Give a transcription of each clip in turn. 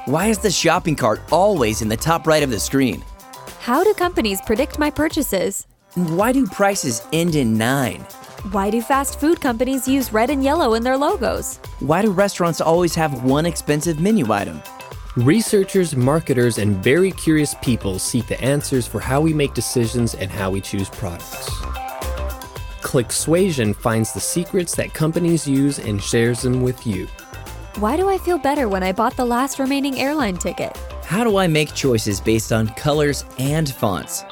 Why is the shopping cart always in the top right of the screen? How do companies predict my purchases? Why do prices end in 9? Why do fast food companies use red and yellow in their logos? Why do restaurants always have one expensive menu item? Researchers, marketers, and very curious people seek the answers for how we make decisions and how we choose products. Clicksuasion finds the secrets that companies use and shares them with you. Why do I feel better when I bought the last remaining airline ticket? How do I make choices based on colors and fonts?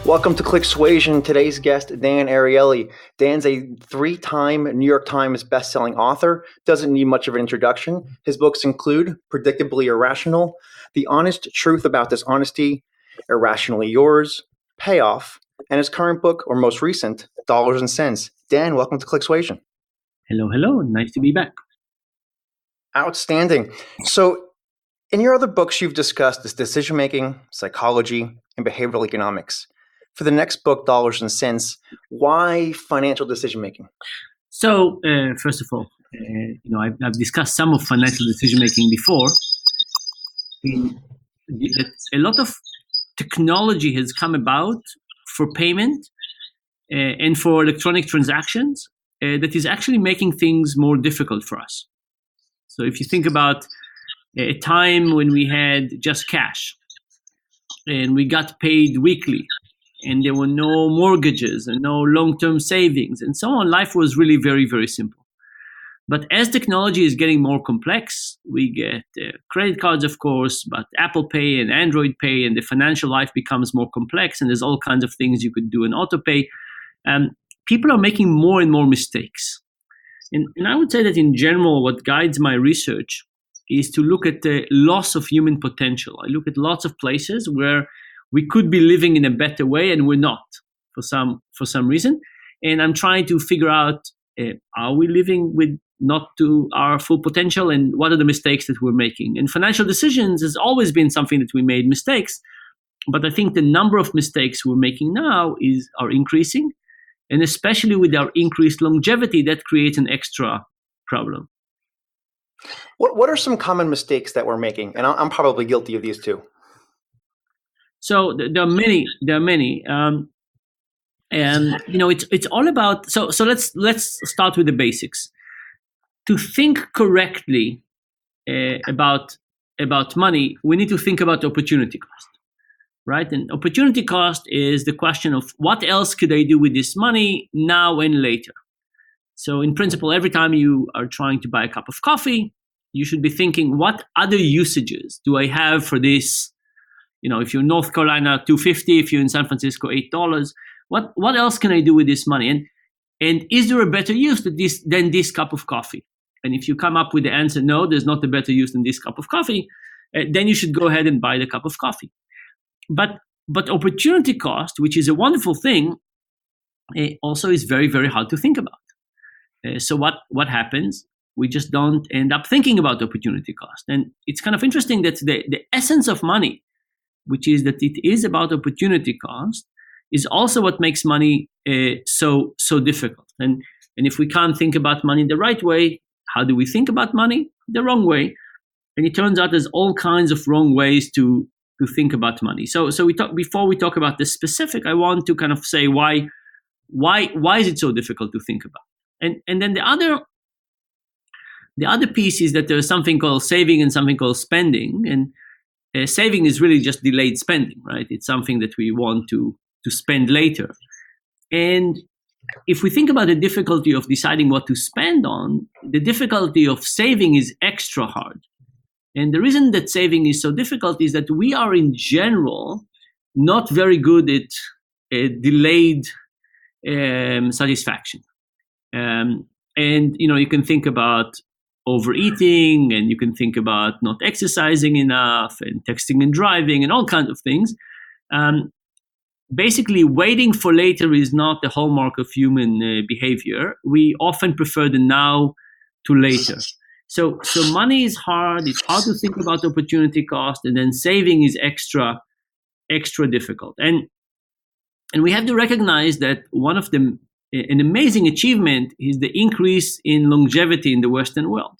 Welcome to Clicksuasion. Today's guest, Dan Ariely. Dan's a 3-time New York Times bestselling author. Doesn't need much of an introduction. His books include Predictably Irrational, The Honest Truth About Dishonesty, Irrationally Yours, Payoff, and his current book, or most recent, Dollars and Cents. Dan, welcome to Clicksuasion. Hello. Nice to be back. Outstanding. So, in your other books, you've discussed this decision-making, psychology, and behavioral economics. For the next book, Dollars and Cents, why financial decision-making? So, first of all, I've discussed some of financial decision-making before. A lot of technology has come about for payment and for electronic transactions that is actually making things more difficult for us. So if you think about a time when we had just cash and we got paid weekly and there were no mortgages and no long-term savings and so on, life was really very, very simple. But as technology is getting more complex, we get credit cards, of course, but Apple Pay and Android Pay, and the financial life becomes more complex, and there's all kinds of things you could do in autopay. People are making more and more mistakes. And I would say that in general, what guides my research is to look at the loss of human potential. I look at lots of places where we could be living in a better way and we're not for some reason. And I'm trying to figure out, are we living with not to our full potential, and what are the mistakes that we're making? And financial decisions has always been something that we made mistakes, but I think the number of mistakes we're making now are increasing. And especially with our increased longevity, that creates an extra problem. What are some common mistakes that we're making? And I'm probably guilty of these too. So there are many. And it's all about. So let's start with the basics. To think correctly about money, we need to think about opportunity cost. Right? And opportunity cost is the question of what else could I do with this money now and later. So in principle, every time you are trying to buy a cup of coffee, you should be thinking, what other usages do I have for this? If you're in North Carolina, $2.50, if you're in San Francisco, $8, what else can I do with this money? And is there a better use than this cup of coffee? And if you come up with the answer, no, there's not a better use than this cup of coffee, then you should go ahead and buy the cup of coffee. But opportunity cost, which is a wonderful thing, also is very, very hard to think about. So what happens? We just don't end up thinking about opportunity cost. And it's kind of interesting that the essence of money, which is that it is about opportunity cost, is also what makes money so difficult. And if we can't think about money the right way, how do we think about money? The wrong way. And it turns out there's all kinds of wrong ways to think about money. So before we talk about the specific, I want to kind of say why is it so difficult to think about? And then the other piece is that there's something called saving and something called spending. And saving is really just delayed spending, right? It's something that we want to spend later. And if we think about the difficulty of deciding what to spend on, the difficulty of saving is extra hard. And the reason that saving is so difficult is that we are in general not very good at delayed satisfaction. And you can think about overeating, and you can think about not exercising enough, and texting and driving, and all kinds of things. Basically, waiting for later is not the hallmark of human behavior. We often prefer the now to later. So money is hard. It's hard to think about opportunity cost, and then saving is extra difficult. And we have to recognize that one of an amazing achievement is the increase in longevity in the Western world.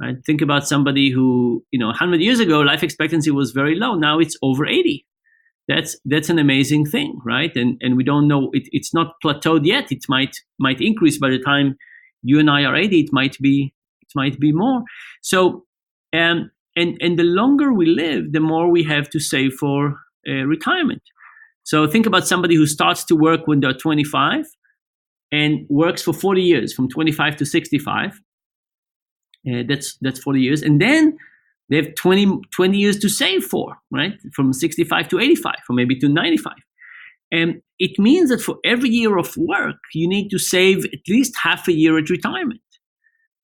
right? Think about somebody who, 100 years ago, life expectancy was very low. Now it's over 80. That's an amazing thing, right? And we don't know, it's not plateaued yet. It might increase by the time you and I are 80. It might be more. So, and the longer we live, the more we have to save for retirement. So think about somebody who starts to work when they're 25 and works for 40 years, from 25 to 65. That's 40 years. And then they have 20 years to save for, right? From 65 to 85, or maybe to 95. And it means that for every year of work, you need to save at least half a year at retirement.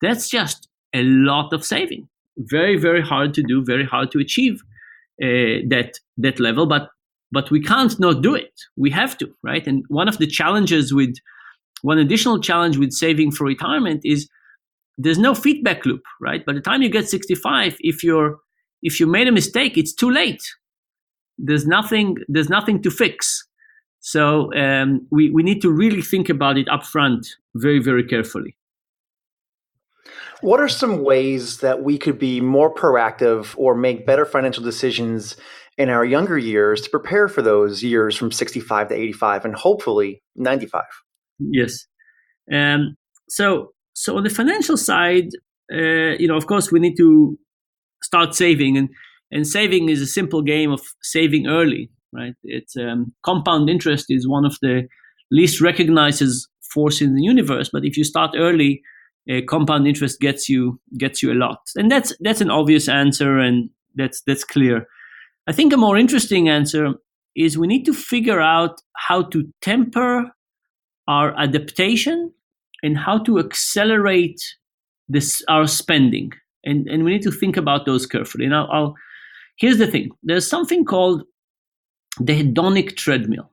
That's just a lot of saving. Very, very hard to do, very hard to achieve that level, but we can't not do it. We have to, right? And one additional challenge with saving for retirement is there's no feedback loop, right? By the time you get 65, if you made a mistake, it's too late. There's nothing to fix. So we need to really think about it upfront very, very carefully. What are some ways that we could be more proactive or make better financial decisions in our younger years to prepare for those years from 65 to 85 and hopefully 95? Yes. So on the financial side, of course, we need to start saving, and saving is a simple game of saving early, right? It's compound interest is one of the least recognized force in the universe, but if you start early, compound interest gets you a lot, and that's an obvious answer, and that's clear. I think a more interesting answer is we need to figure out how to temper our adaptation and how to accelerate our spending, and we need to think about those carefully. And here's the thing: there's something called the hedonic treadmill,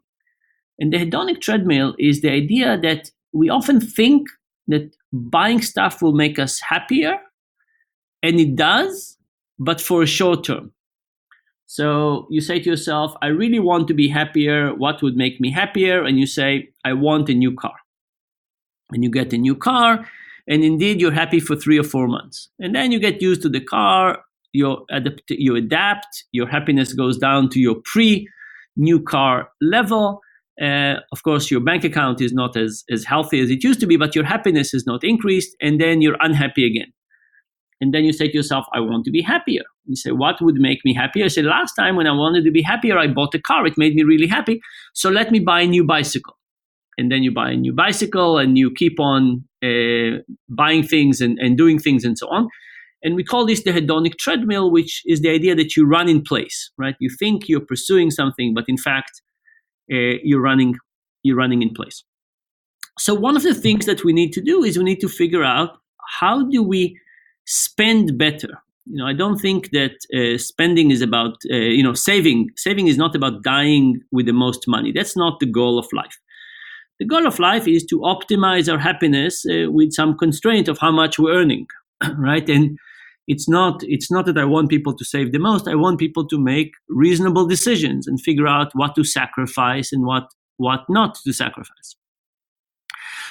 and the hedonic treadmill is the idea that we often think that buying stuff will make us happier, and it does, but for a short term. So you say to yourself, I really want to be happier. What would make me happier? And you say, I want a new car. And you get a new car, and indeed you're happy for 3 or 4 months. And then you get used to the car, you adapt, your happiness goes down to your pre-new car level. Of course, your bank account is not as healthy as it used to be, but your happiness is not increased, and then you're unhappy again. And then you say to yourself, I want to be happier. You say, what would make me happier? I say, last time when I wanted to be happier, I bought a car. It made me really happy. So let me buy a new bicycle. And then you buy a new bicycle, and you keep on buying things and doing things and so on. And we call this the hedonic treadmill, which is the idea that you run in place, right? You think you're pursuing something, but in fact, you're running in place. So one of the things that we need to do is we need to figure out, how do we spend better? I don't think that spending is about, saving. Saving is not about dying with the most money. That's not the goal of life. The goal of life is to optimize our happiness with some constraint of how much we're earning, right? And it's not that I want people to save the most. I want people to make reasonable decisions and figure out what to sacrifice and what not to sacrifice.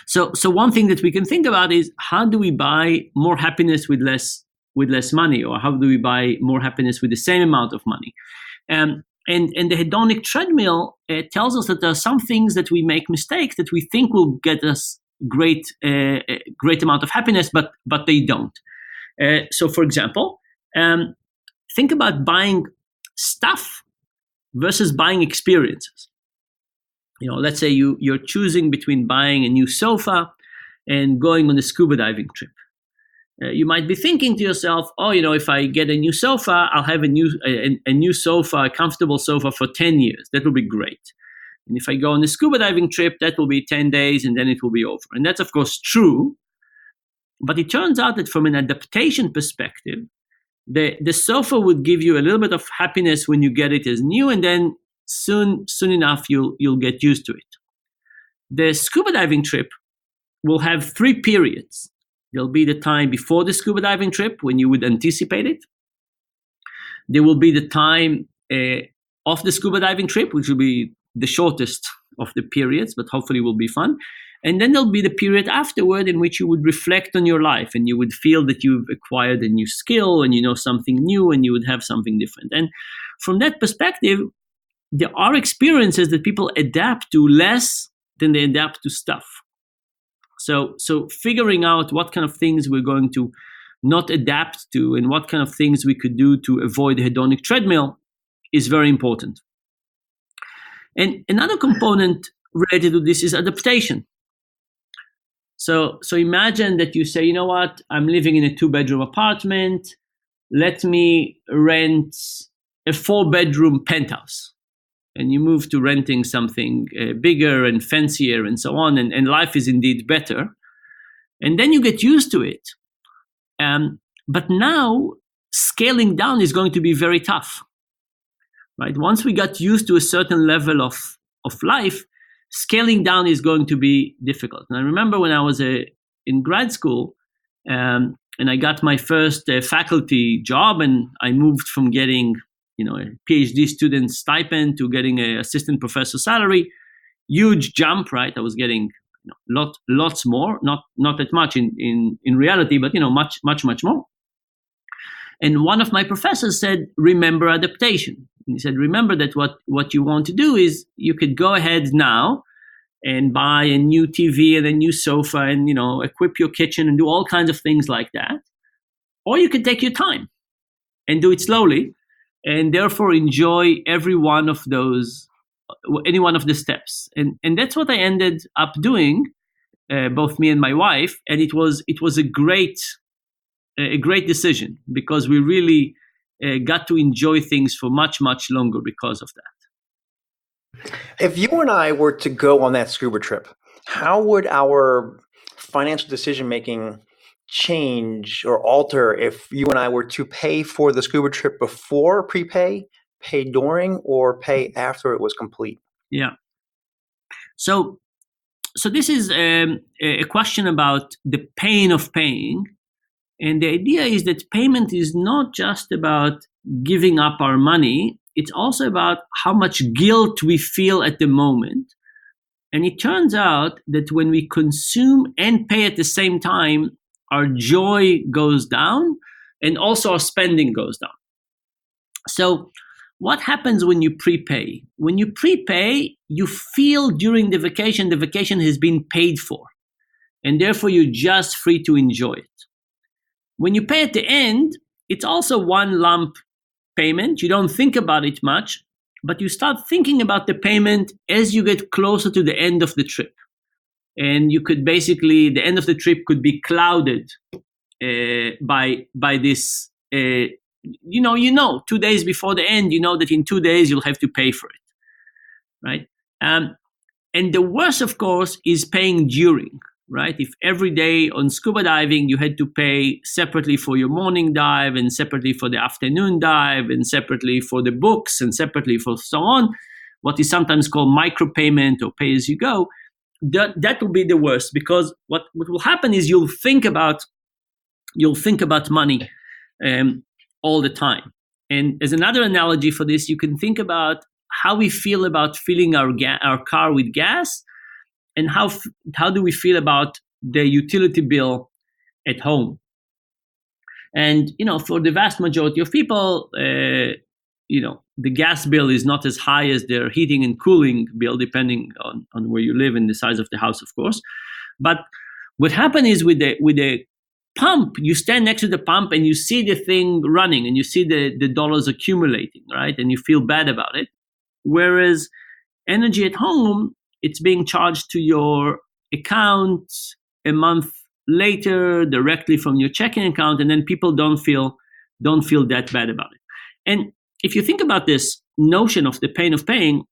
So one thing that we can think about is, how do we buy more happiness with less money, or how do we buy more happiness with the same amount of money? And the hedonic treadmill tells us that there are some things that we make mistakes that we think will get us great amount of happiness, but they don't. So, for example, think about buying stuff versus buying experiences. Let's say you're choosing between buying a new sofa and going on a scuba diving trip. You might be thinking to yourself, if I get a new sofa, I'll have a new sofa, a comfortable sofa for 10 years. That will be great. And if I go on a scuba diving trip, that will be 10 days and then it will be over. And that's, of course, true. But it turns out that from an adaptation perspective, the sofa would give you a little bit of happiness when you get it as new, and then soon enough you'll get used to it. The scuba diving trip will have 3 periods. There'll be the time before the scuba diving trip when you would anticipate it. There will be the time of the scuba diving trip, which will be the shortest of the periods, but hopefully will be fun. And then there'll be the period afterward in which you would reflect on your life and you would feel that you've acquired a new skill and you know something new and you would have something different. And from that perspective, there are experiences that people adapt to less than they adapt to stuff. So figuring out what kind of things we're going to not adapt to and what kind of things we could do to avoid the hedonic treadmill is very important. And another component related to this is adaptation. So imagine that you say, you know what, I'm living in a 2-bedroom apartment. Let me rent a 4-bedroom penthouse. And you move to renting something bigger and fancier and so on. And life is indeed better. And then you get used to it. But now scaling down is going to be very tough. Right? Once we got used to a certain level of life, scaling down is going to be difficult. And I remember when I was in grad school, and I got my first faculty job, and I moved from getting, a PhD student stipend to getting an assistant professor salary. Huge jump, right? I was getting lots more, not that much in reality, but much more. And one of my professors said, "Remember adaptation." And he said, "Remember that what you want to do is you could go ahead now and buy a new TV and a new sofa and equip your kitchen and do all kinds of things like that, or you could take your time and do it slowly, and therefore enjoy any one of the steps." And that's what I ended up doing, both me and my wife, and it was a great decision because we really got to enjoy things for much longer because of that. If you and I were to go on that scuba trip, how would our financial decision making change or alter if you and I were to pay for the scuba trip before prepay, pay during, or pay after it was complete? Yeah. So this is a question about the pain of paying. And the idea is that payment is not just about giving up our money. It's also about how much guilt we feel at the moment. And it turns out that when we consume and pay at the same time, our joy goes down and also our spending goes down. So what happens when you prepay? When you prepay, you feel during the vacation has been paid for. And therefore you're just free to enjoy it. When you pay at the end, it's also one lump payment. You don't think about it much, but you start thinking about the payment as you get closer to the end of the trip. And you could basically, the end of the trip could be clouded by this, 2 days before the end, that in 2 days you'll have to pay for it, right? And the worst, of course, is paying during. Right? If every day on scuba diving you had to pay separately for your morning dive and separately for the afternoon dive and separately for the books and separately for so on, what is sometimes called micropayment or pay as you go, that will be the worst, because what will happen is you'll think about money all the time. And as another analogy for this, you can think about how we feel about filling our car with gas. And how do we feel about the utility bill at home? And for the vast majority of people, the gas bill is not as high as their heating and cooling bill, depending on where you live and the size of the house, of course. But what happens is with the pump, you stand next to the pump and you see the thing running and you see the dollars accumulating, right? And you feel bad about it. Whereas energy at home, it's being charged to your account a month later directly from your checking account, and then people don't feel that bad about it. And if you think about this notion of the pain of paying,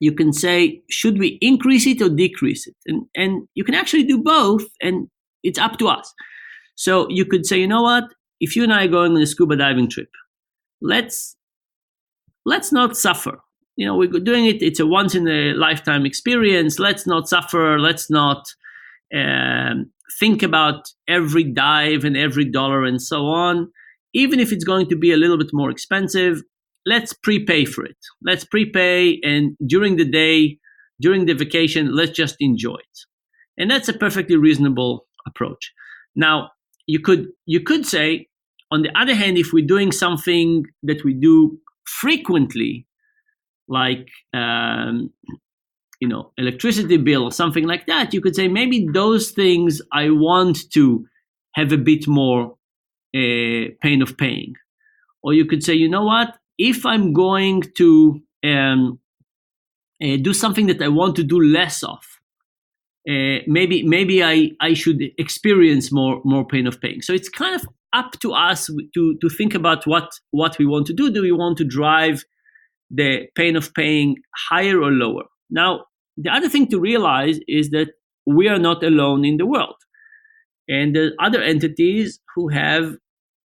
you can say, should we increase it or decrease it? And you can actually do both, and it's up to us. So you could say, you know what? If you and I are going on a scuba diving trip, let's not suffer. We're doing it. It's a once in a lifetime experience. Let's not suffer. Let's not think about every dive and every dollar and so on. Even if it's going to be a little bit more expensive, let's prepay for it. Let's prepay, and during the day, during the vacation, let's just enjoy it. And that's a perfectly reasonable approach. Now, you could say, on the other hand, if we're doing something that we do frequently, like electricity bill or something like that, you could say maybe those things I want to have a bit more pain of paying. Or you could say, you know what, if I'm going to do something that I want to do less of, maybe I should experience more pain of paying. So it's kind of up to us to think about what we want to do. Do we want to drive the pain of paying higher or lower? Now, the other thing to realize is that we are not alone in the world. And there are other entities who have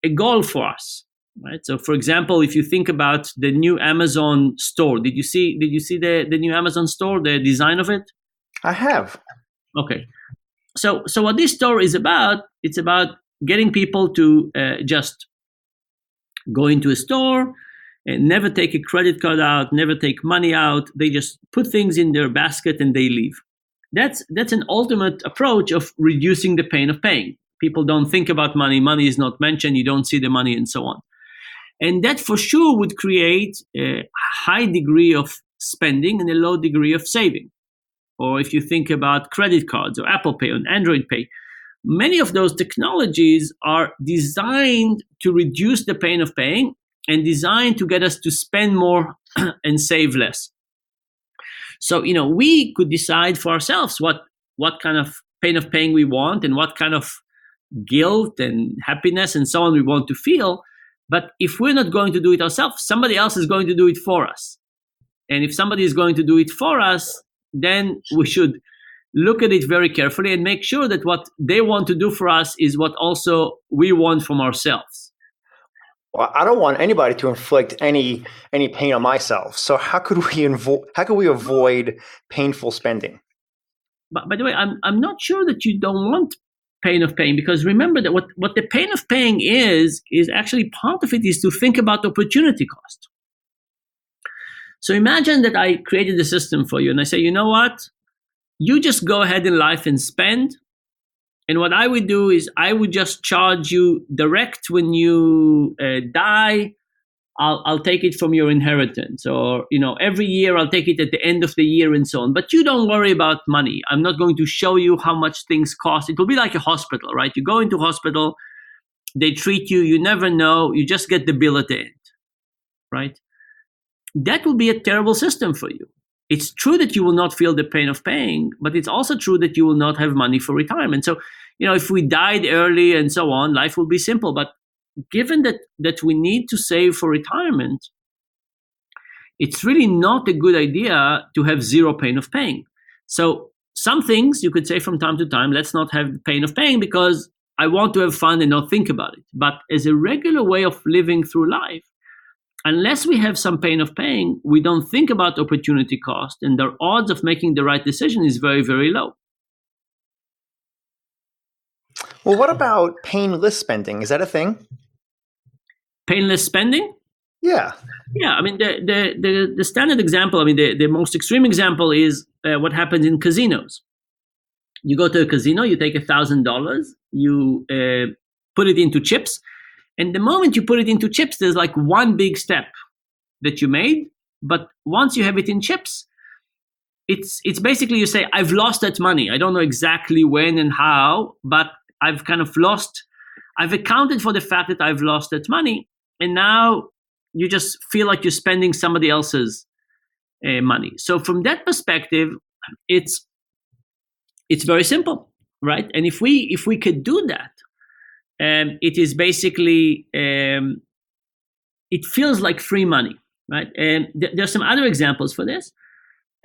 a goal for us, right? So, for example, if you think about the new Amazon store, did you see the new Amazon store, the design of it? I have. Okay. So what this store is about, it's about getting people to just go into a store and never take a credit card out, never take money out. They just put things in their basket and they leave. That's an ultimate approach of reducing the pain of paying. People don't think about money. Money is not mentioned. You don't see the money and so on. And that for sure would create a high degree of spending and a low degree of saving. Or if you think about credit cards or Apple Pay or Android Pay, many of those technologies are designed to reduce the pain of paying and designed to get us to spend more and save less. So, we could decide for ourselves what kind of pain of paying we want and what kind of guilt and happiness and so on we want to feel. But if we're not going to do it ourselves, somebody else is going to do it for us. And if somebody is going to do it for us, then we should look at it very carefully and make sure that what they want to do for us is what also we want from ourselves. Well, I don't want anybody to inflict any pain on myself. So how could we avoid painful spending? But by the way, I'm not sure that you don't want pain of paying, because remember that what the pain of paying is actually part of it is to think about opportunity cost. So imagine that I created a system for you and I say, you know what? You just go ahead in life and spend. And what I would do is I would just charge you direct when you die. I'll take it from your inheritance, or every year I'll take it at the end of the year and so on. But you don't worry about money. I'm not going to show you how much things cost. It will be like a hospital, right? You go into hospital, they treat you, you never know, you just get the bill at the end, right? That will be a terrible system for you. It's true that you will not feel the pain of paying, but it's also true that you will not have money for retirement. So, if we died early and so on, life will be simple. But given that we need to save for retirement, it's really not a good idea to have zero pain of paying. So some things you could say from time to time, let's not have the pain of paying because I want to have fun and not think about it. But as a regular way of living through life, unless we have some pain of paying, we don't think about opportunity cost, and the odds of making the right decision is very, very low. Well, what about painless spending? Is that a thing? Painless spending? Yeah. Yeah, I mean, the standard example, the most extreme example is what happens in casinos. You go to a casino, you take $1,000, you put it into chips, and the moment you put it into chips, there's like one big step that you made. But once you have it in chips, it's basically you say, I've lost that money. I don't know exactly when and how, but I've kind of lost. I've accounted for the fact that I've lost that money. And now you just feel like you're spending somebody else's money. So from that perspective, it's very simple, right? And if we could do that, it is basically, it feels like free money, right? And there's some other examples for this.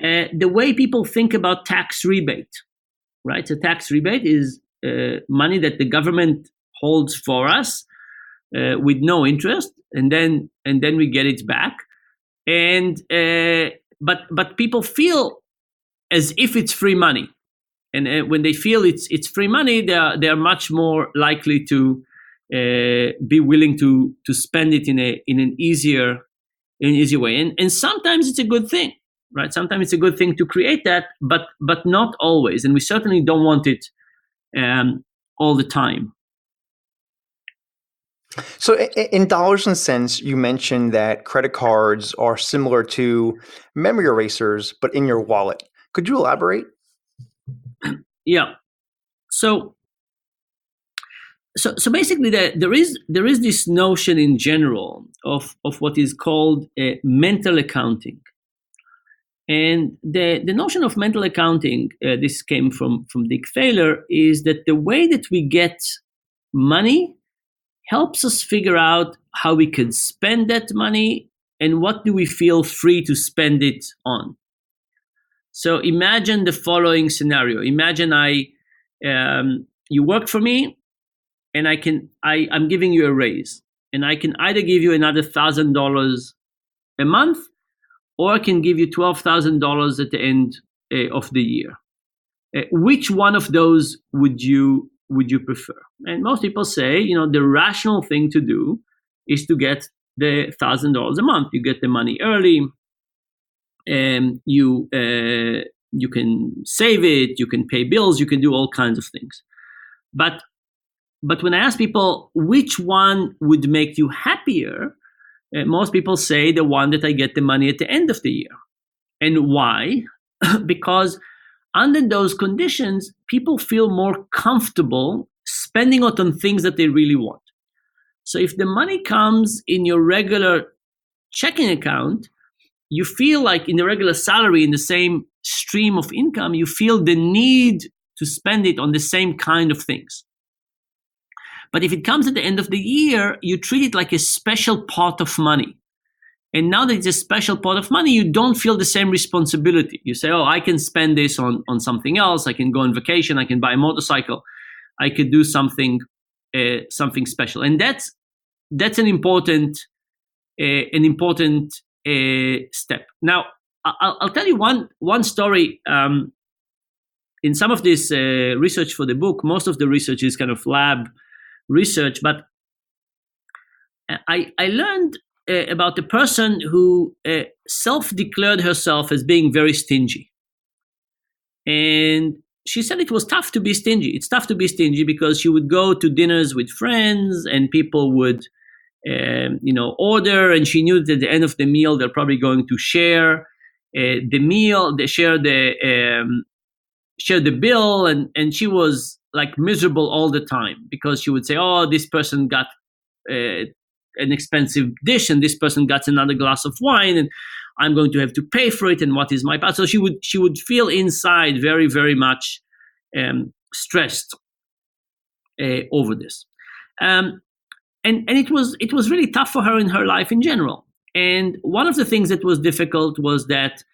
The way people think about tax rebate, right? So tax rebate is money that the government holds for us with no interest, and then we get it back. And but people feel as if it's free money. And when they feel it's free money, they are much more likely to be willing to spend it in an easier way. And sometimes it's a good thing, right? Sometimes it's a good thing to create that, but not always, and we certainly don't want it all the time. So in dollars and cents, you mentioned that credit cards are similar to memory erasers, but in your wallet. Could you elaborate? Yeah. So basically, there is this notion in general of what is called mental accounting, and the notion of mental accounting, this came from Dick Thaler, is that the way that we get money helps us figure out how we can spend that money and what do we feel free to spend it on. So imagine the following scenario. Imagine you work for me, and I'm giving you a raise, and I can either give you another $1,000 a month, or I can give you $12,000 at the end of the year. Which one of those would you prefer? And most people say, the rational thing to do is to get the $1,000 a month. You get the money early, and you can save it, you can pay bills, you can do all kinds of things. But when I ask people which one would make you happier, most people say the one that I get the money at the end of the year. And why? Because under those conditions, people feel more comfortable spending it on things that they really want. So if the money comes in your regular checking account, you feel like in the regular salary, in the same stream of income, you feel the need to spend it on the same kind of things. But if it comes at the end of the year, you treat it like a special pot of money. And now that it's a special pot of money, you don't feel the same responsibility. You say, I can spend this on something else. I can go on vacation. I can buy a motorcycle. I could do something special. And that's an important step. Now, I'll tell you one story. In some of this research for the book, most of the research is kind of lab research, but I learned about a person who self-declared herself as being very stingy. And she said it was tough to be stingy. It's tough to be stingy because she would go to dinners with friends and people would order, and she knew that at the end of the meal they're probably going to share the meal, they share the bill, and she was like miserable all the time because she would say, this person got an expensive dish and this person got another glass of wine and I'm going to have to pay for it, and what is my part? So she would feel inside very, very much stressed over this. And it was really tough for her in her life in general. And one of the things that was difficult was that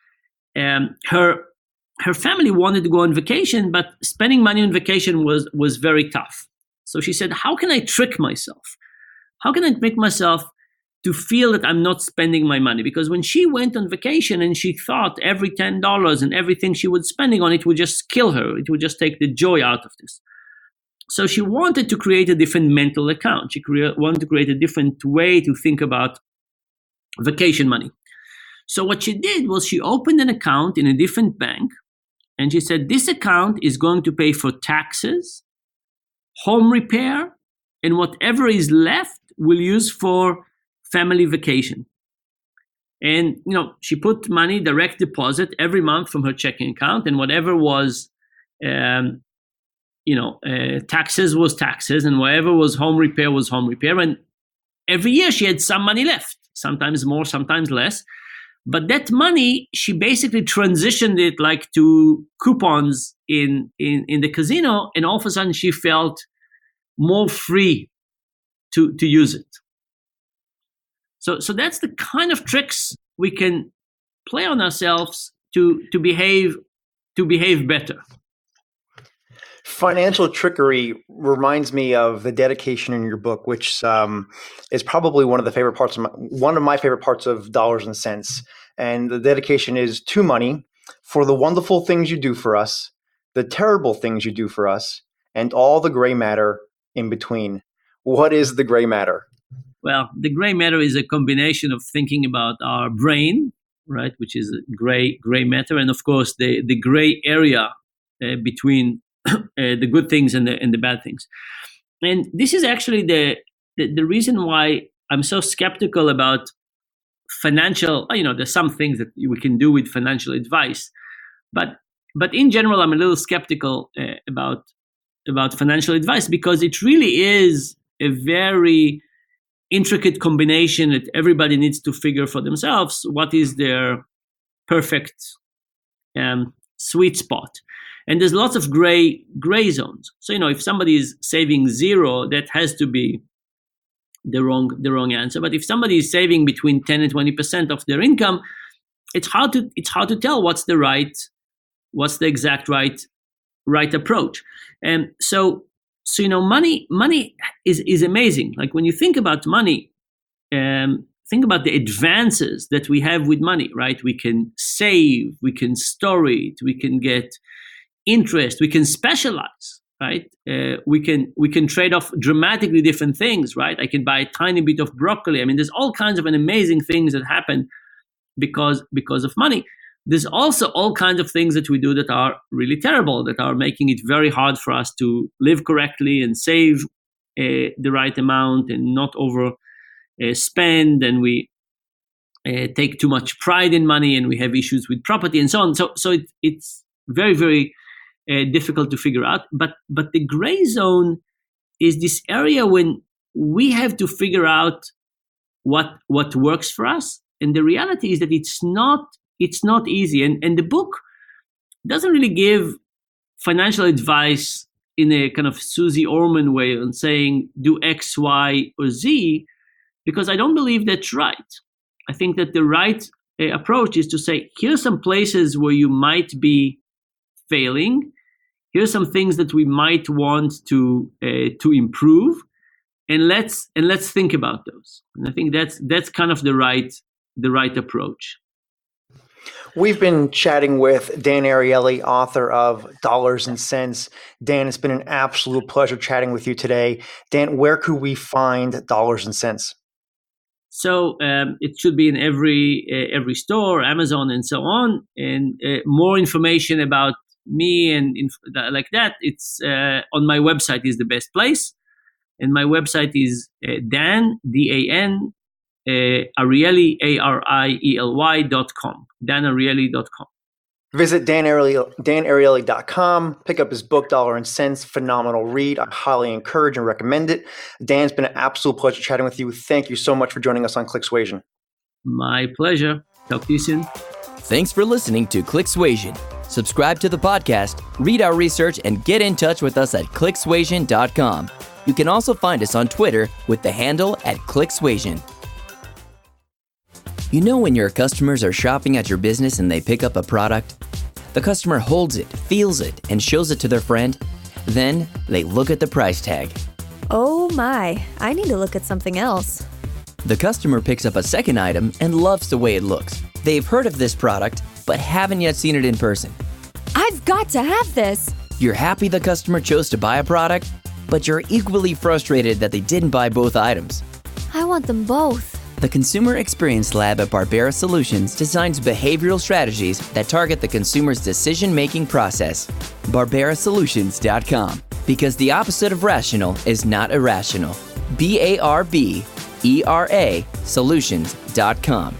her family wanted to go on vacation, but spending money on vacation was very tough. So she said, how can I trick myself? How can I make myself to feel that I'm not spending my money? Because when she went on vacation and she thought every $10 and everything she was spending on it would just kill her, it would just take the joy out of this. So she wanted to create a different mental account. She wanted to create a different way to think about vacation money. So what she did was she opened an account in a different bank, and she said, this account is going to pay for taxes, home repair, and whatever is left we'll use for family vacation. And, she put money, direct deposit every month from her checking account, and whatever was, taxes was taxes, and whatever was home repair was home repair. And every year she had some money left, sometimes more, sometimes less. But that money, she basically transitioned it like to coupons in the casino, and all of a sudden she felt more free to use it. So that's the kind of tricks we can play on ourselves to behave better. Financial trickery reminds me of the dedication in your book, which is probably one of my favorite parts of Dollars and Cents. And the dedication is to money for the wonderful things you do for us, the terrible things you do for us, and all the gray matter in between. What is the gray matter? Well, the gray matter is a combination of thinking about our brain right? Which is gray matter, and of course the gray area between the good things and the bad things. And this is actually the reason why I'm so skeptical about financial. There's some things that we can do with financial advice, but in general, I'm a little skeptical about financial advice, because it really is a very intricate combination that everybody needs to figure for themselves what is their perfect sweet spot. And there's lots of gray zones. So if somebody is saving zero, that has to be the wrong answer. But if somebody is saving between 10 and 20% of their income, it's hard to tell what's the exact right approach. And so money is amazing. Like when you think about money, think about the advances that we have with money, right? We can save, we can store it, we can get interest, we can specialize, right? We can trade off dramatically different things, right? I can buy a tiny bit of broccoli. I mean, there's all kinds of amazing things that happen because of money. There's also all kinds of things that we do that are really terrible, that are making it very hard for us to live correctly and save the right amount and not over spend, and we take too much pride in money, and we have issues with property and so on. So it's very, very difficult to figure out. But the gray zone is this area when we have to figure out what works for us. And the reality is that it's not easy. And the book doesn't really give financial advice in a kind of Susie Orman way on saying do X, Y, or Z, because I don't believe that's right. I think that the right approach is to say, here's some places where you might be failing. Here's some things that we might want to improve, and let's think about those. And I think that's kind of the right approach. We've been chatting with Dan Ariely, author of Dollars and Cents. Dan, it's been an absolute pleasure chatting with you today. Dan, where could we find Dollars and Cents? So it should be in every store, Amazon, and so on. And more information about me and like that, it's on my website is the best place. And my website is Dan, D-A-N, Ariely, ARIELY.com, danariely.com. Visit danariely.com. Pick up his book, Dollar and Cents. Phenomenal read. I highly encourage and recommend it. Dan, it's been an absolute pleasure chatting with you. Thank you so much for joining us on ClickSuasion. My pleasure. Talk to you soon. Thanks for listening to ClickSuasion. Subscribe to the podcast, read our research, and get in touch with us at clicksuasion.com. You can also find us on Twitter with the handle @ClickSuasion. You know when your customers are shopping at your business and they pick up a product? The customer holds it, feels it, and shows it to their friend. Then they look at the price tag. Oh my, I need to look at something else. The customer picks up a second item and loves the way it looks. They've heard of this product, but haven't yet seen it in person. I've got to have this. You're happy the customer chose to buy a product, but you're equally frustrated that they didn't buy both items. I want them both. The Consumer Experience Lab at Barbera Solutions designs behavioral strategies that target the consumer's decision-making process. BarberaSolutions.com. Because the opposite of rational is not irrational. BARBERA Solutions.com.